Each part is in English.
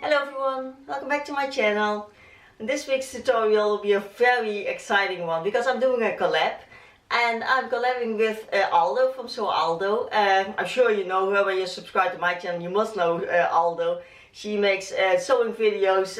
Hello everyone, welcome back to my channel. This week's tutorial will be a very exciting one because I'm doing a collab and I'm collabing with Aldo from Sewaldo. I'm sure you know her when you subscribe to my channel. You must know Aldo. She makes sewing videos,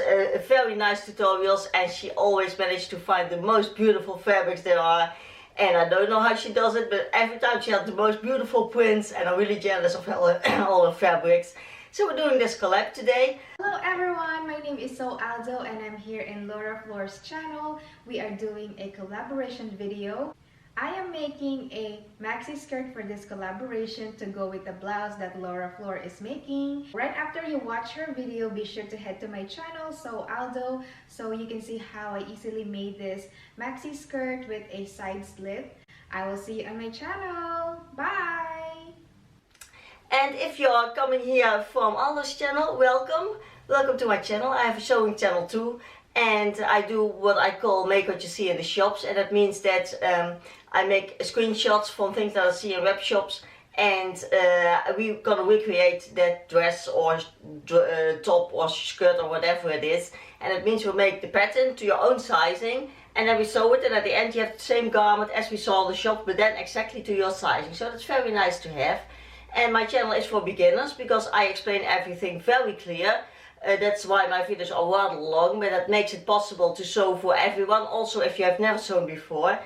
very nice tutorials, and she always manages to find the most beautiful fabrics there are. And I don't know how she does it, but every time she has the most beautiful prints, and I'm really jealous of all her fabrics. So we're doing this collab today. Hello everyone, my name is Sewaldo and I'm here in Laura Floor's channel. We are doing a collaboration video. I am making a maxi skirt for this collaboration to go with the blouse that Laura Floor is making. Right after you watch her video, be sure to head to my channel, Sewaldo, so you can see how I easily made this maxi skirt with a side slit. I will see you on my channel. Bye! And if you are coming here from Aldo's channel, welcome. Welcome to my channel. I have a sewing channel too. And I do what I call make what you see in the shops. And that means that I make screenshots from things that I see in web shops. And we're gonna recreate that dress or top or skirt or whatever it is. And it means we'll make the pattern to your own sizing. And then we sew it, and at the end you have the same garment as we saw in the shop, but then exactly to your sizing. So that's very nice to have. And my channel is for beginners because I explain everything very clear. That's why my videos are rather long, but that makes it possible to sew for everyone, also if you have never sewn before.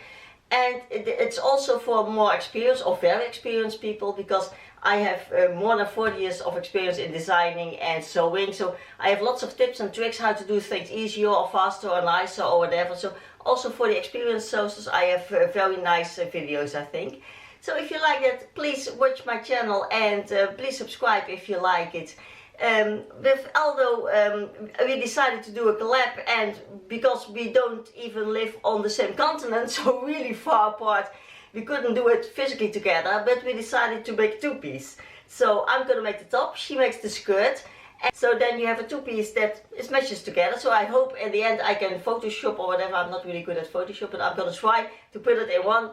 And it's also for more experienced or very experienced people, because I have more than 40 years of experience in designing and sewing. So I have lots of tips and tricks how to do things easier or faster or nicer or whatever. So also for the experienced sewers I have very nice videos, I think. So if you like it, please watch my channel and please subscribe if you like it. With Aldo, we decided to do a collab, and because we don't even live on the same continent, so really far apart, we couldn't do it physically together, but we decided to make a two-piece. So I'm gonna make the top, she makes the skirt. And so then you have a two-piece that is matches together. So I hope in the end I can Photoshop or whatever. I'm not really good at Photoshop, but I'm gonna try to put it in one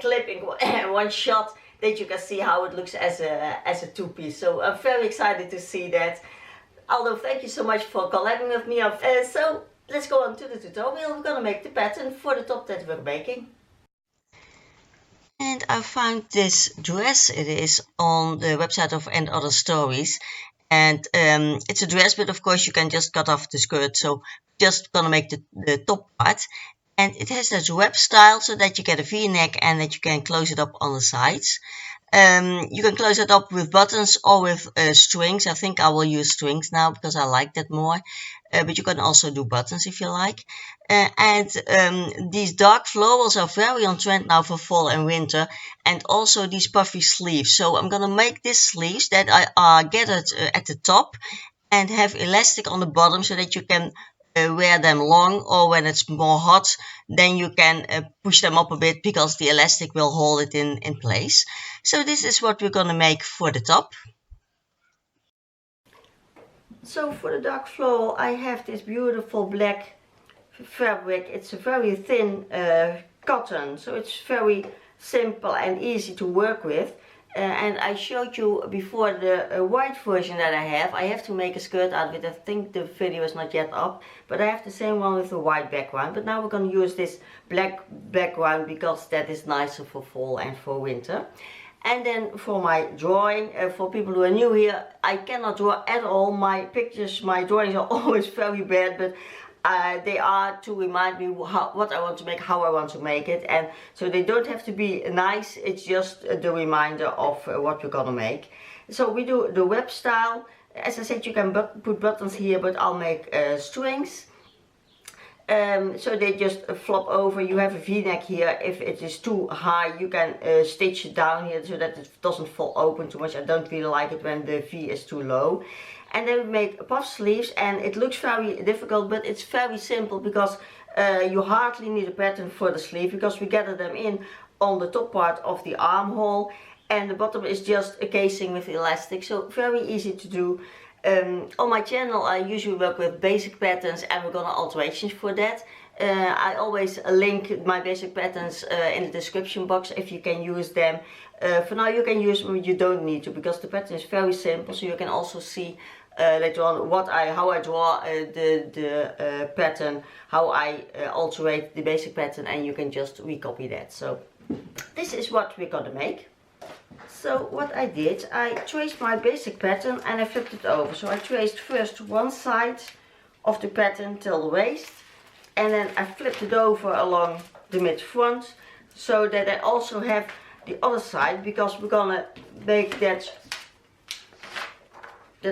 clip in one shot that you can see how it looks as a two-piece. So I'm very excited to see that. Aldo, thank you so much for collabing with me. So let's go on to the tutorial. We're gonna make the pattern for the top that we're making. And I found this dress. It is on the website of And Other Stories. And it's a dress, but of course you can just cut off the skirt. So just gonna make the top part. And it has this web style so that you get a V-neck and that you can close it up on the sides. You can close it up with buttons or with strings. I think I will use strings now because I like that more. But you can also do buttons if you like. These dark florals are very on trend now for fall and winter. And also these puffy sleeves. So I'm gonna make these sleeves that are gathered at the top and have elastic on the bottom so that you can wear them long, or when it's more hot, then you can push them up a bit because the elastic will hold it in place. So this is what we're gonna make for the top. So for the dark floral I have this beautiful black fabric. It's a very thin cotton, so it's very simple and easy to work with. And I showed you before the white version that I have. I have to make a skirt out of it. I think the video is not yet up, but I have the same one with the white background. But now we're going to use this black background because that is nicer for fall and for winter. And then for my drawing, for people who are new here, I cannot draw at all. My pictures, my drawings are always very bad, but they are to remind me what I want to make, how I want to make it, and so they don't have to be nice. It's just the reminder of what we're gonna make. So we do the web style. As I said, you can put buttons here, but I'll make strings. So they just flop over. You have a V-neck here. If it is too high, you can stitch it down here so that it doesn't fall open too much. I don't really like it when the V is too low. And then we make puff sleeves, and it looks very difficult, but it's very simple because you hardly need a pattern for the sleeve because we gather them in on the top part of the armhole, and the bottom is just a casing with elastic, so very easy to do. On my channel I usually work with basic patterns, and we're gonna alterations for that. I always link my basic patterns in the description box if you can use them. For now you can use them, you don't need to, because the pattern is very simple, so you can also see later on how I draw the pattern, how I alterate the basic pattern, and you can just recopy that. So this is what we're gonna make. So what I did, I traced my basic pattern and I flipped it over. So I traced first one side of the pattern till the waist, and then I flipped it over along the mid front, so that I also have the other side, because we're gonna make that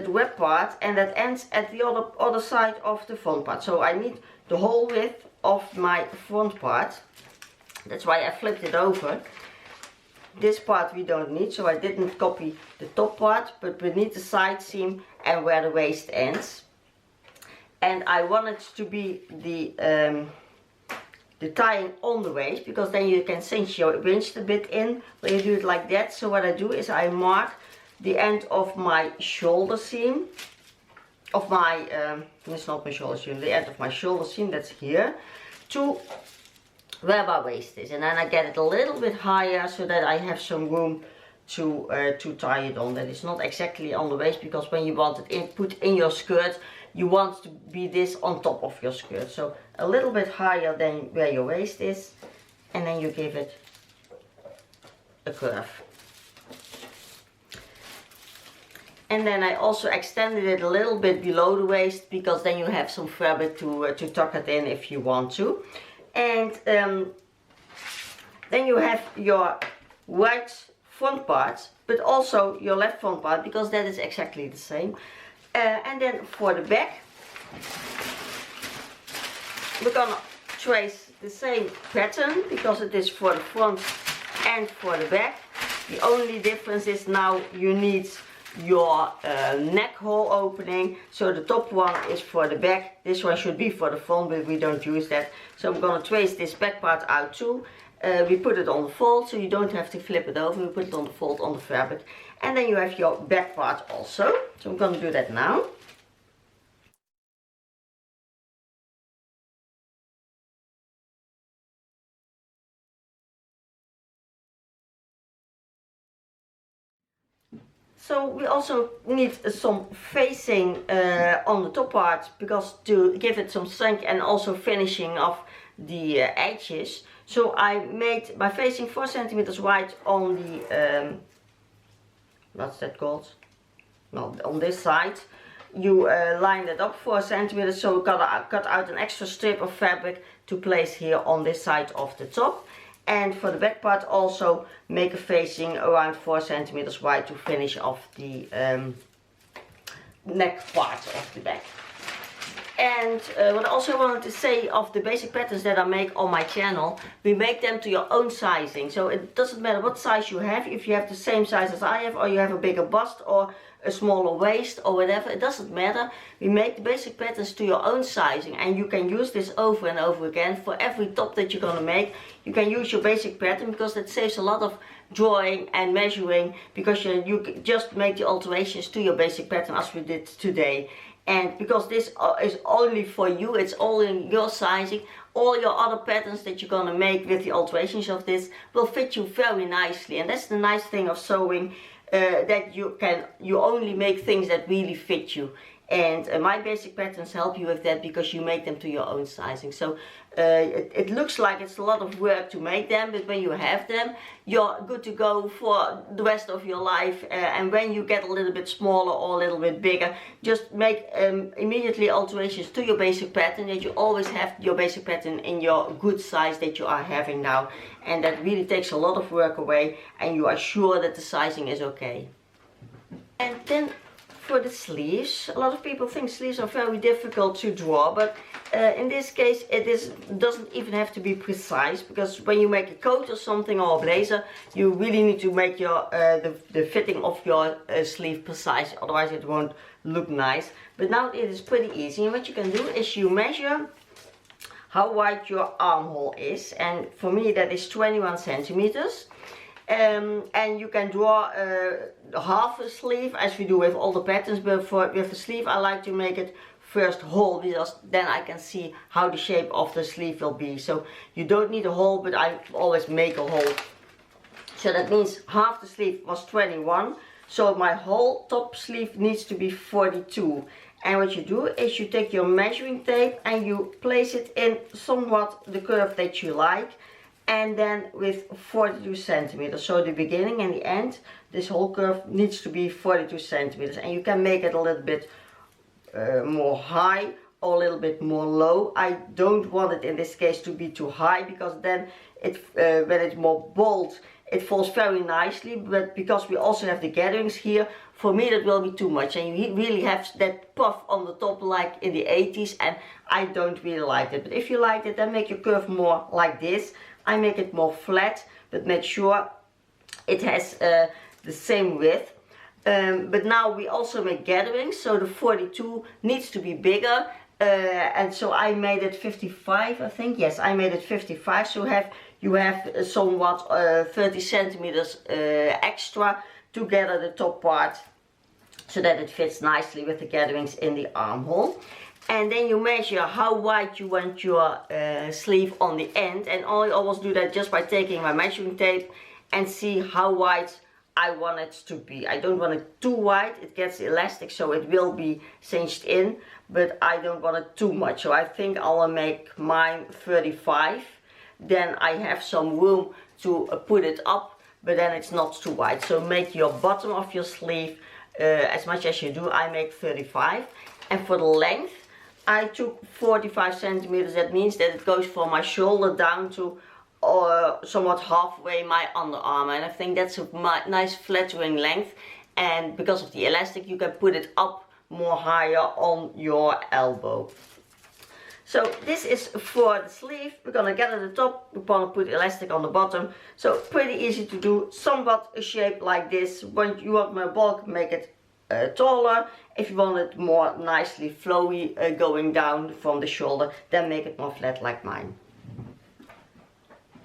web part, and that ends at the other side of the front part. So I need the whole width of my front part. That's why I flipped it over. This part we don't need, so I didn't copy the top part, but we need the side seam and where the waist ends. And I want it to be the tying on the waist, because then you can cinch your winch a bit in when you do it like that. So what I do is I mark the end of my shoulder seam, of my, it's not my shoulder seam, the end of my shoulder seam, that's here, to where my waist is, and then I get it a little bit higher so that I have some room to tie it on. That is not exactly on the waist, because when you want it put in your skirt, you want to be this on top of your skirt. So a little bit higher than where your waist is, and then you give it a curve. And then I also extended it a little bit below the waist, because then you have some fabric to tuck it in if you want to. And then you have your right front part, but also your left front part, because that is exactly the same. And then for the back, we're gonna trace the same pattern, because it is for the front and for the back. The only difference is now you need your neck hole opening. So the top one is for the back, this one should be for the front, but we don't use that. So I'm going to trace this back part out too. We put it on the fold, so you don't have to flip it over. We put it on the fold on the fabric, and then you have your back part also. So I'm going to do that now. So we also need some facing on the top part, because to give it some strength, and also finishing off the edges. So I made my facing 4 centimeters wide on the, what's that called? No, on this side. You line it up 4 centimeters, so we cut out an extra strip of fabric to place here on this side of the top. And for the back part also make a facing around 4 centimeters wide to finish off the neck part of the back. And what I also wanted to say of the basic patterns that I make on my channel, we make them to your own sizing. So it doesn't matter what size you have, if you have the same size as I have, or you have a bigger bust or a smaller waist or whatever, it doesn't matter. We make the basic patterns to your own sizing, and you can use this over and over again for every top that you're gonna make. You can use your basic pattern, because that saves a lot of drawing and measuring, because you just make the alterations to your basic pattern as we did today. And because this is only for you, it's all in your sizing, all your other patterns that you're gonna make with the alterations of this will fit you very nicely. And that's the nice thing of sewing, that you only make things that really fit you. And my basic patterns help you with that, because you make them to your own sizing. So it looks like it's a lot of work to make them, but when you have them, you're good to go for the rest of your life. And when you get a little bit smaller or a little bit bigger, just make immediately alterations to your basic pattern, that you always have your basic pattern in your good size that you are having now. And that really takes a lot of work away, and you are sure that the sizing is okay. And then for the sleeves, a lot of people think sleeves are very difficult to draw, but in this case doesn't even have to be precise, because when you make a coat or something, or a blazer, you really need to make your the fitting of your sleeve precise, otherwise it won't look nice. But now it is pretty easy, and what you can do is you measure how wide your armhole is, and for me that is 21 centimeters. And you can draw half a sleeve, as we do with all the patterns, but with a sleeve I like to make it first whole, because then I can see how the shape of the sleeve will be. So you don't need a hole, but I always make a hole. So that means half the sleeve was 21, So my whole top sleeve needs to be 42. And what you do is you take your measuring tape and you place it in somewhat the curve that you like. And then with 42 centimeters. So the beginning and the end, this whole curve needs to be 42 centimeters. And you can make it a little bit more high or a little bit more low. I don't want it in this case to be too high, because then it when it's more bold it falls very nicely, but because we also have the gatherings here, for me that will be too much, and you really have that puff on the top like in the 80s, and I don't really like it. But if you like it, then make your curve more like this. I make it more flat, but make sure it has the same width. But now we also make gatherings, so the 42 needs to be bigger, and so I made it 55, I think. Yes, I made it 55, so you have somewhat 30 centimeters extra to gather the top part, so that it fits nicely with the gatherings in the armhole. And then you measure how wide you want your sleeve on the end, and I always do that just by taking my measuring tape and see how wide I want it to be. I don't want it too wide, it gets elastic, so it will be cinched in, but I don't want it too much. So I think I will make mine 35. Then I have some room to put it up, but then it's not too wide. So make your bottom of your sleeve as much as you do. I make 35. And for the length, I took 45 centimeters. That means that it goes from my shoulder down to somewhat halfway my underarm, and I think that's a nice flattering length. And because of the elastic, you can put it up more higher on your elbow. So this is for the sleeve. We're gonna get at the top, we're gonna put elastic on the bottom. So pretty easy to do, somewhat a shape like this. When you want more bulk, make it taller. If you want it more nicely flowy going down from the shoulder, then make it more flat like mine.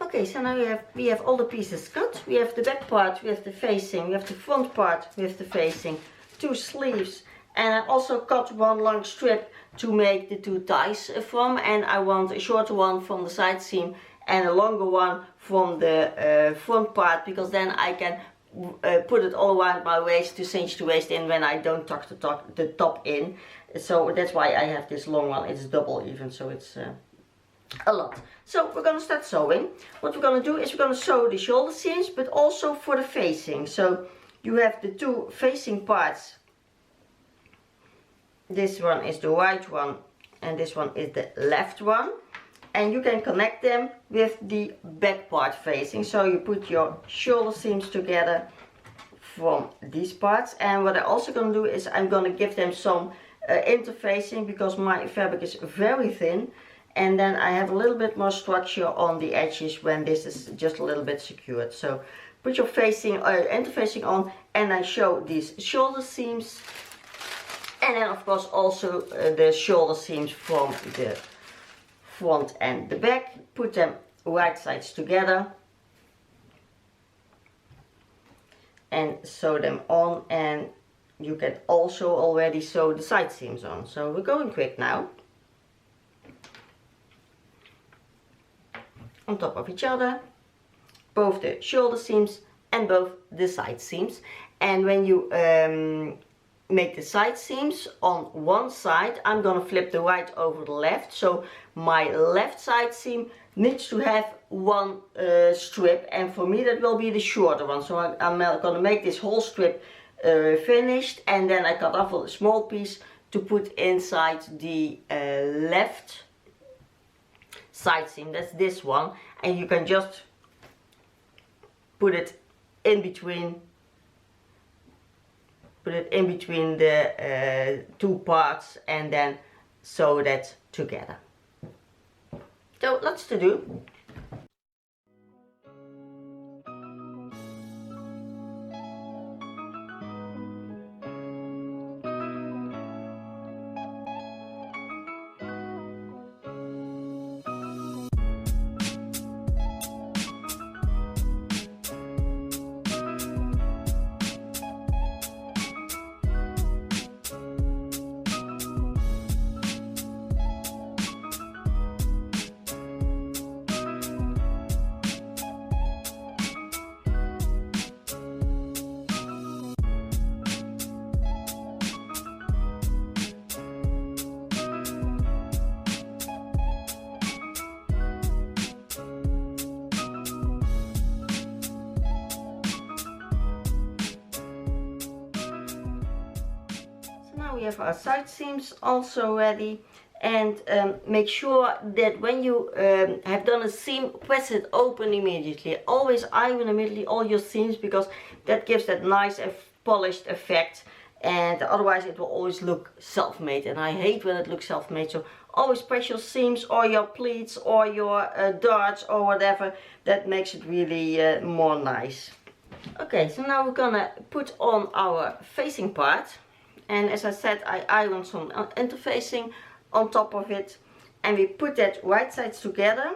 Okay, so now we have all the pieces cut. We have the back part, we have the facing, we have the front part with the facing, two sleeves, and I also cut one long strip to make the two ties from, and I want a shorter one from the side seam and a longer one from the front part, because then I can put it all around my waist to cinch the waist in when I don't tuck the top in. So that's why I have this long one. It's double even, so it's a lot. So we're gonna start sewing. What we're gonna do is we're gonna sew the shoulder seams, but also for the facing. So you have the two facing parts. This one is the right one and this one is the left one, and you can connect them with the back part facing. So you put your shoulder seams together from these parts, and what I'm also gonna do is I'm gonna give them some interfacing, because my fabric is very thin, and then I have a little bit more structure on the edges when this is just a little bit secured. So put your interfacing on, and I show these shoulder seams, and then of course also the shoulder seams from the front and the back. Put them right sides together and sew them on, and you can also already sew the side seams on. So we're going quick now. On top of each other, both the shoulder seams and both the side seams. And when you make the side seams on one side, I'm gonna flip the right over the left, so my left side seam needs to have one strip, and for me that will be the shorter one. So I'm gonna make this whole strip finished, and then I cut off a small piece to put inside the left side seam. That's this one, and you can just put it in between the two parts, and then sew that together. So lots to do. we have our side seams also ready. And make sure that when you have done a seam, press it open immediately. Always iron immediately all your seams, because that gives that nice and polished effect, and otherwise it will always look self-made, and I hate when it looks self-made. So always press your seams or your pleats or your darts or whatever. That makes it really more nice. Okay, so now we're gonna put on our facing part, and as I said, I iron some interfacing on top of it, and we put that right sides together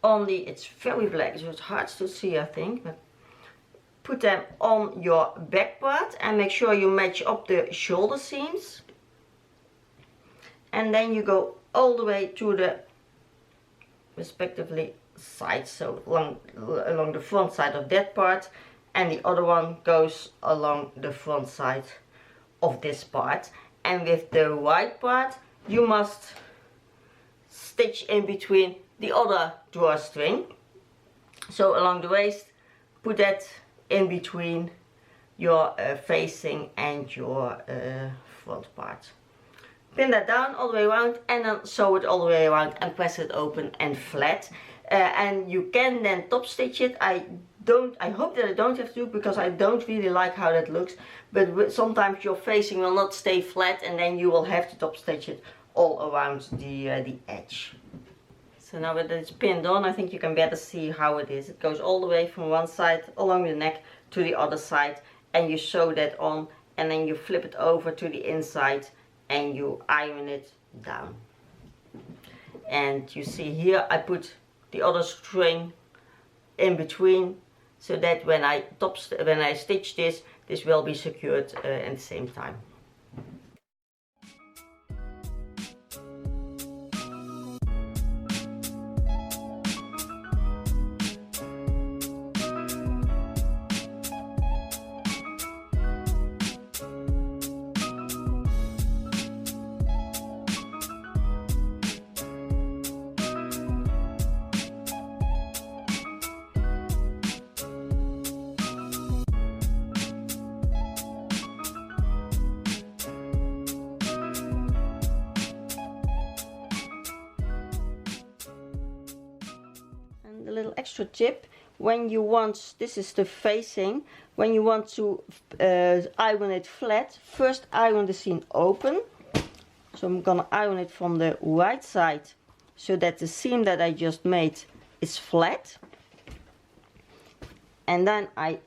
on the, it's very black so it's hard to see I think, but put them on your back part and make sure you match up the shoulder seams, and then you go all the way to the respectively sides, so along the front side of that part, and the other one goes along the front side of this part. And with the right part you must stitch in between the other drawstring, so along the waist put that in between your facing and your front part. Pin that down all the way around and then sew it all the way around and press it open and flat. And you can then top stitch it. I hope that I don't have to, because I don't really like how that looks, but sometimes your facing will not stay flat and then you will have to top stitch it all around the edge. So now that it's pinned on, I think you can better see how it is. It goes all the way from one side along the neck to the other side, and you sew that on, and then you flip it over to the inside and you iron it down. And you see here I put the other string in between, so that when I stitch this will be secured at the same time. A little extra tip: when you want, this is the facing, when you want to iron it flat, first iron the seam open. So I'm gonna iron it from the right side so that the seam that I just made is flat, and then I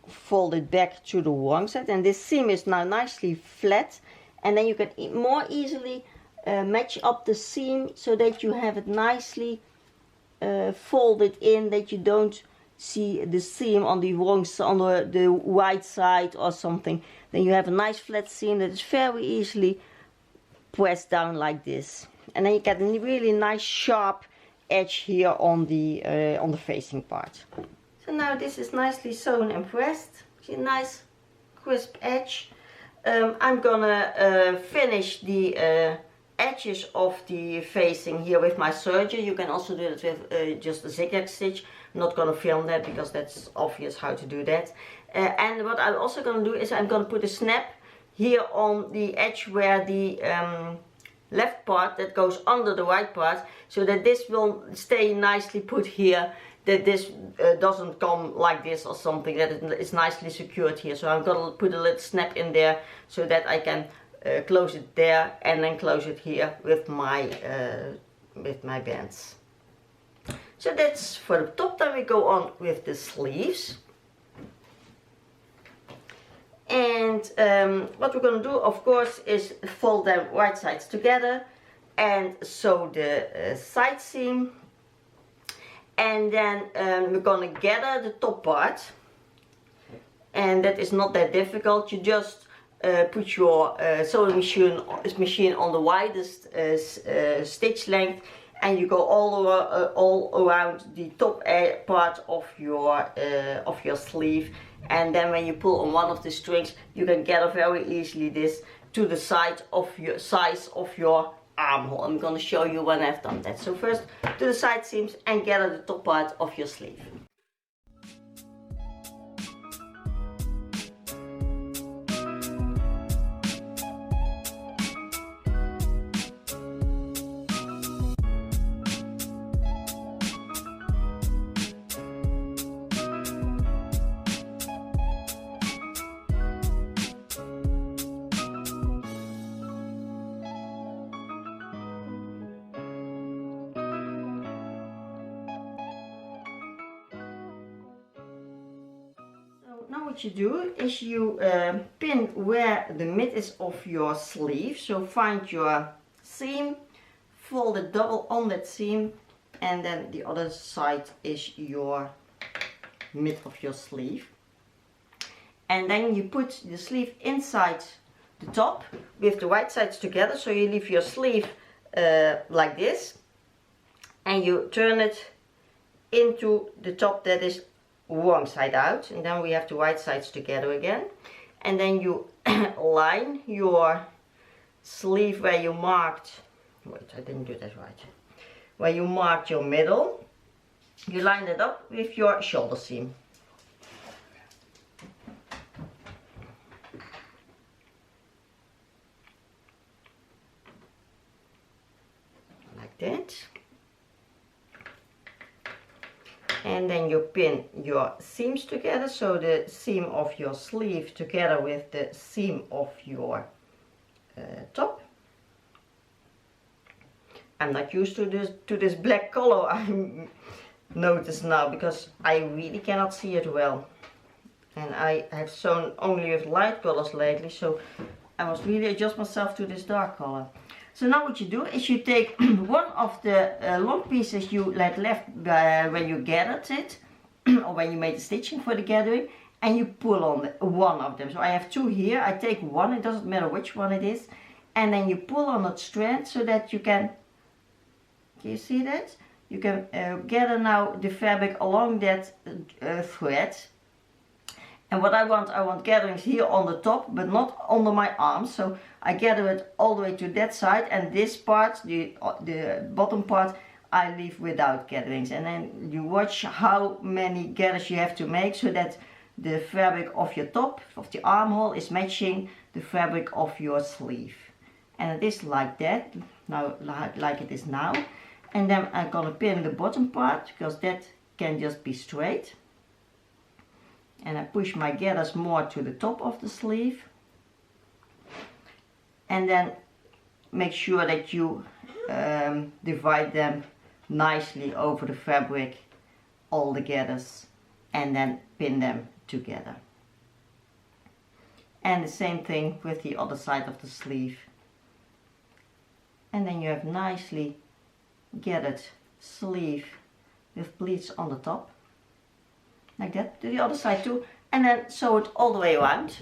fold it back to the wrong side, and this seam is now nicely flat, and then you can more easily match up the seam so that you have it nicely folded in, that you don't see the seam on the wrong side, on the right side or something. Then you have a nice flat seam that is very easily pressed down like this, and then you get a really nice sharp edge here on the facing part. So now this is nicely sewn and pressed. See, nice crisp edge. I'm gonna finish the edges of the facing here with my serger. You can also do it with just a zigzag stitch. I'm not gonna film that because that's obvious how to do that. And what I'm also gonna do is I'm gonna put a snap here on the edge where the left part that goes under the right part, so that this will stay nicely put here, that this doesn't come like this or something, that it's nicely secured here. So I'm gonna put a little snap in there so that I can close it there and then close it here with my bands. So that's for the top. Then we go on with the sleeves. And what we're going to do, of course, is fold them right sides together and sew the side seam. And then we're going to gather the top part. And that is not that difficult. You just put your sewing machine on the widest stitch length, and you go all around the top part of your sleeve. And then when you pull on one of the strings, you can gather very easily this to the size of your armhole. I'm going to show you when I've done that. So first do the side seams and gather the top part of your sleeve. what you do is you pin where the mid is of your sleeve. So find your seam, fold it double on that seam, and then the other side is your mid of your sleeve. And then you put the sleeve inside the top with the right sides together. So you leave your sleeve like this, and you turn it into the top that is wrong side out, and then we have the right sides together again. And then you line your sleeve where you marked, wait, I didn't do that right, where you marked your middle. You line it up with your shoulder seam. Like that. And then you pin your seams together, so the seam of your sleeve together with the seam of your top. I'm not used to this black color, I notice now, because I really cannot see it well. And I have sewn only with light colors lately, so I must really adjust myself to this dark color. So now what you do is you take one of the long pieces you let left when you gathered it, or when you made the stitching for the gathering, and you pull on one of them. So I have two here, I take one, it doesn't matter which one it is, and then you pull on that strand so that you can you see that? You can gather now the fabric along that thread. And what I want gatherings here on the top, but not under my arms. So I gather it all the way to that side, and this part, the bottom part, I leave without gatherings. And then you watch how many gathers you have to make so that the fabric of your top, of the armhole, is matching the fabric of your sleeve. And it is like that, now like it is now. And then I'm gonna pin the bottom part, because that can just be straight. And I push my gathers more to the top of the sleeve. And then make sure that you divide them nicely over the fabric, all the gathers, and then pin them together. And the same thing with the other side of the sleeve. And then you have nicely gathered sleeve with pleats on the top. Like that, to the other side too, and then sew it all the way around.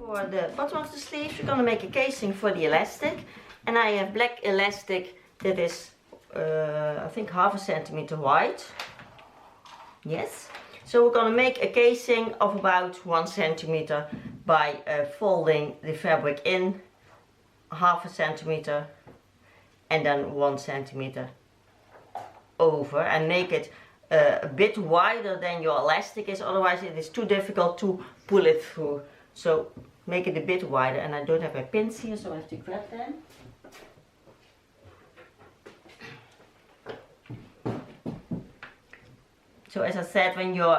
For the bottom of the sleeve, we're going to make a casing for the elastic, and I have black elastic that is I think 1/2 centimeter wide. Yes, so we're going to make a casing of about 1 centimeter by folding the fabric in 1/2 centimeter and then 1 centimeter over, and make it a bit wider than your elastic is, otherwise it is too difficult to pull it through. So make it a bit wider, and I don't have my pins here, so I have to grab them. So as I said, when your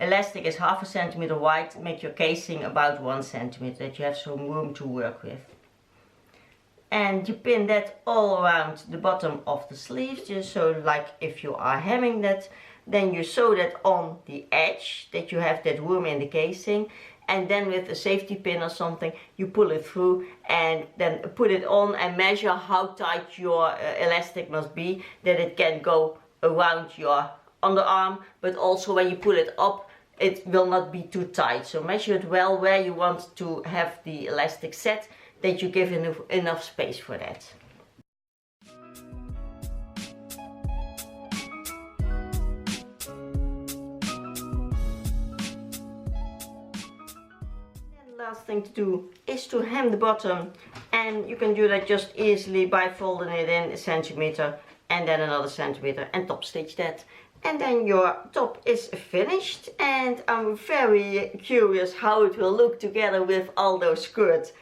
elastic is 1/2 centimeter wide, make your casing about 1 centimeter, that you have some room to work with. And you pin that all around the bottom of the sleeve, just so like if you are hemming that, then you sew that on the edge, that you have that room in the casing. And then with a safety pin or something, you pull it through and then put it on and measure how tight your elastic must be, that it can go around your underarm, but also when you pull it up, it will not be too tight. So measure it well where you want to have the elastic set, that you give enough space for that. Last thing to do is to hem the bottom, and you can do that just easily by folding it in a centimeter and then another centimeter and top stitch that, and then your top is finished. And I'm very curious how it will look together with Aldo's skirt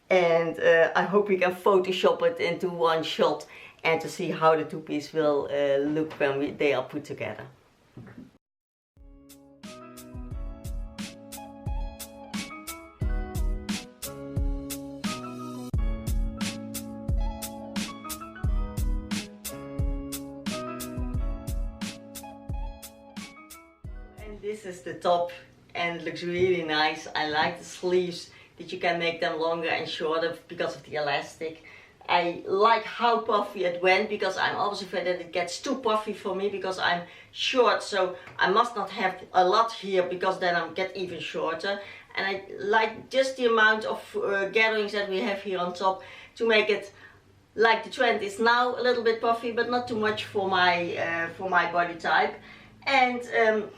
and I hope we can Photoshop it into one shot and to see how the two-piece will look when they are put together. And this is the top, and it looks really nice. I like the sleeves, that you can make them longer and shorter because of the elastic. I like how puffy it went, because I'm always afraid that it gets too puffy for me because I'm short, so I must not have a lot here because then I get even shorter. And I like just the amount of gatherings that we have here on top to make it like the trend is now, a little bit puffy but not too much for my body type. And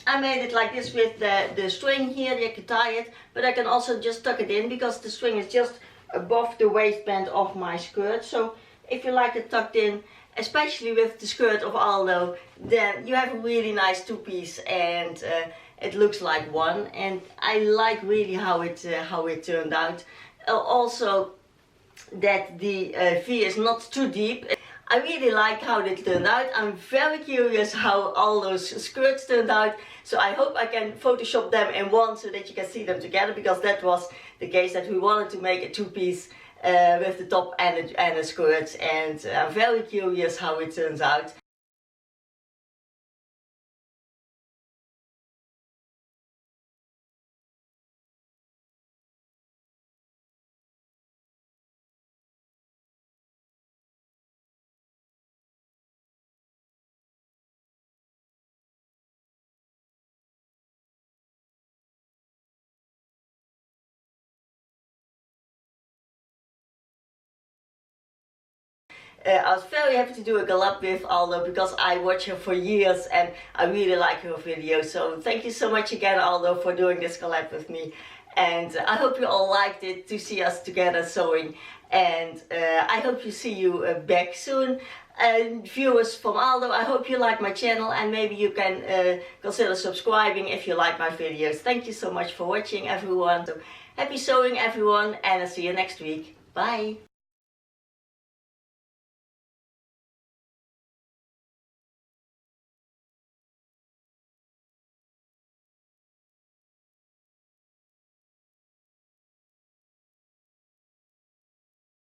I made it like this with the string here. You can tie it, but I can also just tuck it in because the string is just above the waistband of my skirt. So if you like it tucked in, especially with the skirt of Aldo, then you have a really nice two-piece, and it looks like one. And I like really how it turned out. Also, that the V is not too deep. I really like how it turned out. I'm very curious how all those skirts turned out. So I hope I can Photoshop them in one so that you can see them together, because that was the case, that we wanted to make a two-piece with the top and the skirts. And I'm very curious how it turns out. I was very happy to do a collab with Aldo because I watch her for years and I really like her videos. So thank you so much again, Aldo, for doing this collab with me. And I hope you all liked it, to see us together sewing. And I hope you see you back soon. And viewers from Aldo, I hope you like my channel, and maybe you can consider subscribing if you like my videos. Thank you so much for watching, everyone. So happy sewing, everyone, and I'll see you next week. Bye!